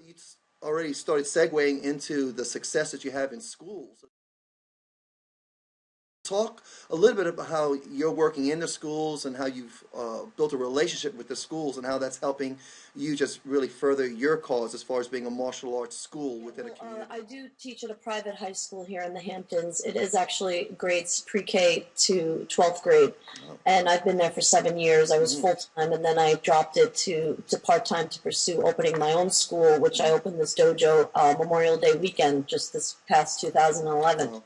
you already started segueing into the success that you have in schools. Talk a little bit about how you're working in the schools and how you've built a relationship with the schools and how that's helping you just really further your cause as far as being a martial arts school within a community. I do teach at a private high school here in the Hamptons. It is actually grades pre-K to 12th grade. Oh. And I've been there for 7 years. I was full-time, and then I dropped it to part-time to pursue opening my own school, which I opened this dojo Memorial Day weekend just this past 2011. Oh.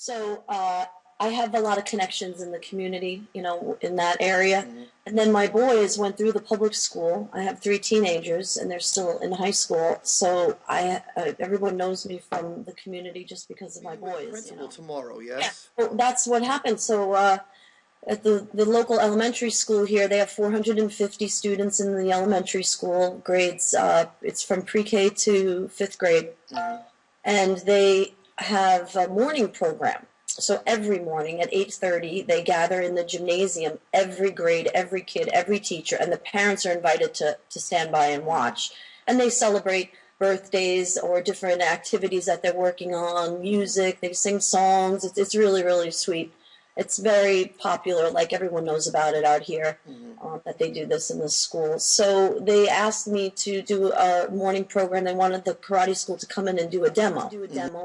So I have a lot of connections in the community, you know, in that area. And then my boys went through the public school. I have 3 teenagers, and they're still in high school. So everyone knows me from the community just because of my boys. Principal tomorrow, yes? Yeah. Well, that's what happened. So at the local elementary school here, they have 450 students in the elementary school grades. It's from pre-K to 5th grade. And they have a morning program. So every morning at 8:30, they gather in the gymnasium, every grade, every kid, every teacher, and the parents are invited to stand by and watch. And they celebrate birthdays or different activities that they're working on, music, they sing songs. It's really, really sweet. It's very popular, like everyone knows about it out here, that they do this in the school. So they asked me to do a morning program. They wanted the karate school to come in and do a demo.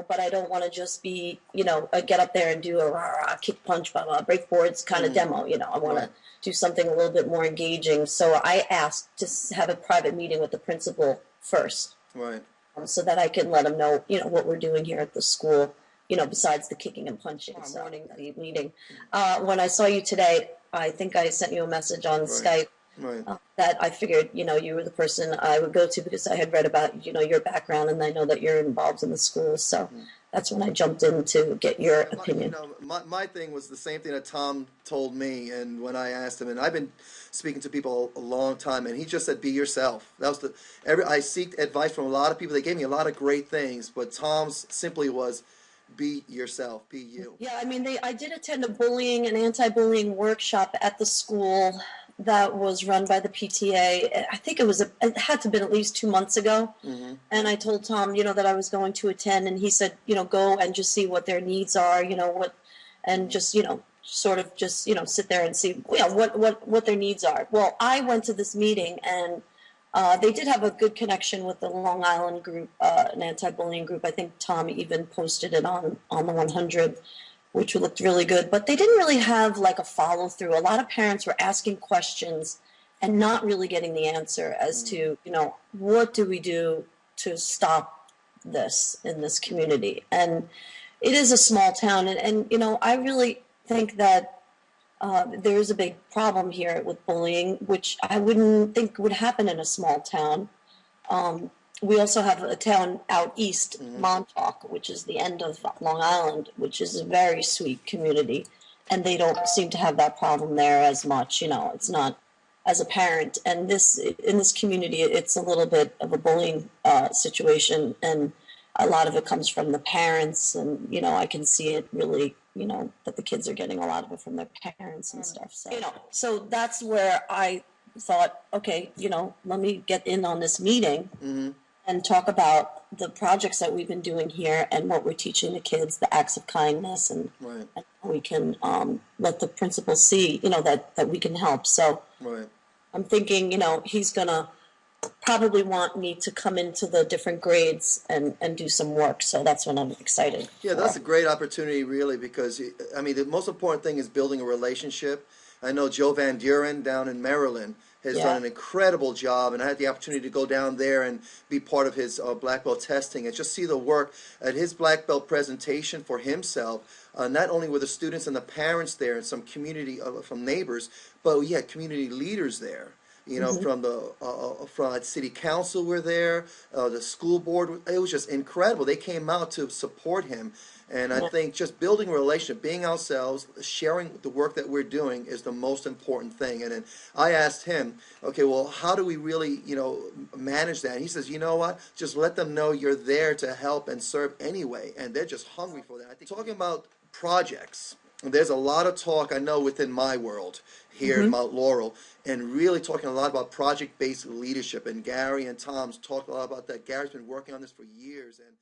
But I don't want to just be, you know, get up there and do a rah-rah, kick, punch, blah, blah, break boards kind of demo. You know, I want to do something a little bit more engaging. So I asked to have a private meeting with the principal first. Right. So that I can let them know, you know, what we're doing here at the school. You know, besides the kicking and punching. So, morning, the meeting. When I saw you today, I think I sent you a message on Skype that I figured, you know, you were the person I would go to because I had read about, you know, your background, and I know that you're involved in the schools. So that's when I jumped in to get your opinion. You know, my thing was the same thing that Tom told me, and when I asked him, and I've been speaking to people a long time, and he just said, "Be yourself." That was I seeked advice from a lot of people. They gave me a lot of great things, but Tom's simply was, be yourself, be you. Yeah, I mean, I did attend a bullying and anti-bullying workshop at the school that was run by the PTA. I think it had to have been at least 2 months ago. And I told Tom, you know, that I was going to attend, and he said, you know, go and just see what their needs are, you know, and just, you know, sort of just, you know, sit there and see, you know, what their needs are. Well, I went to this meeting, and they did have a good connection with the Long Island group, an anti-bullying group. I think Tom even posted it on the 100, which looked really good. But they didn't really have like a follow-through. A lot of parents were asking questions and not really getting the answer as to, you know, what do we do to stop this in this community? And it is a small town. And you know, I really think that there is a big problem here with bullying, which I wouldn't think would happen in a small town. We also have a town out east, Montauk, which is the end of Long Island, which is a very sweet community, and they don't seem to have that problem there as much. You know, it's not as a parent, and in this community, it's a little bit of a bullying situation, and a lot of it comes from the parents, and you know, I can see it really. You know, that the kids are getting a lot of it from their parents and stuff. So, you know, so that's where I thought, okay, you know, let me get in on this meeting and talk about the projects that we've been doing here and what we're teaching the kids, the acts of kindness, and we can let the principal see, you know, that we can help. So I'm thinking, you know, he's going to probably want me to come into the different grades and do some work. So that's when I'm excited. Yeah, that's a great opportunity, really, because, I mean, the most important thing is building a relationship. I know Joe Van Duren down in Maryland has done an incredible job, and I had the opportunity to go down there and be part of his black belt testing and just see the work at his black belt presentation for himself. Not only were the students and the parents there and some community from neighbors, but we had community leaders there. You know, from the city council were there, the school board. It was just incredible. They came out to support him, and I think just building a relationship, being ourselves, sharing the work that we're doing is the most important thing. And then I asked him, okay, well, how do we really, you know, manage that? And he says, you know what? Just let them know you're there to help and serve anyway, and they're just hungry for that. I think talking about projects. There's a lot of talk, I know, within my world here in Mount Laurel, and really talking a lot about project-based leadership. And Gary and Tom's talked a lot about that. Gary's been working on this for years. And